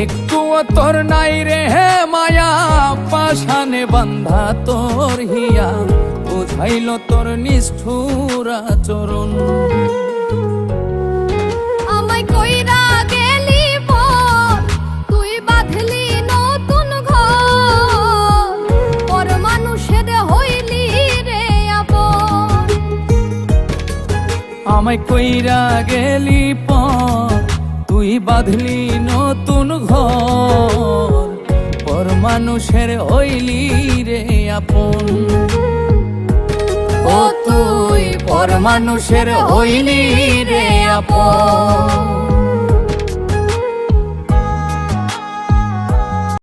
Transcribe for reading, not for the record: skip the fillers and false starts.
একটুও তোর নাই রে হে মায়া, পাশানে বান্ধা তোর হিয়া, বুঝাইল তোর নিষ্ঠুর আচরণ। আমায় কইরা গেলি পর, তুই বাঁধলি নতুন ঘর, পর মানুষের হইলি রে আপন। আমায় কইরা গেলি পর, তুই বাঁধলি নতুন ঘর, পর মানুষের হইলি রে আপন। ও তুই পর মানুষের হইলি রে আপন।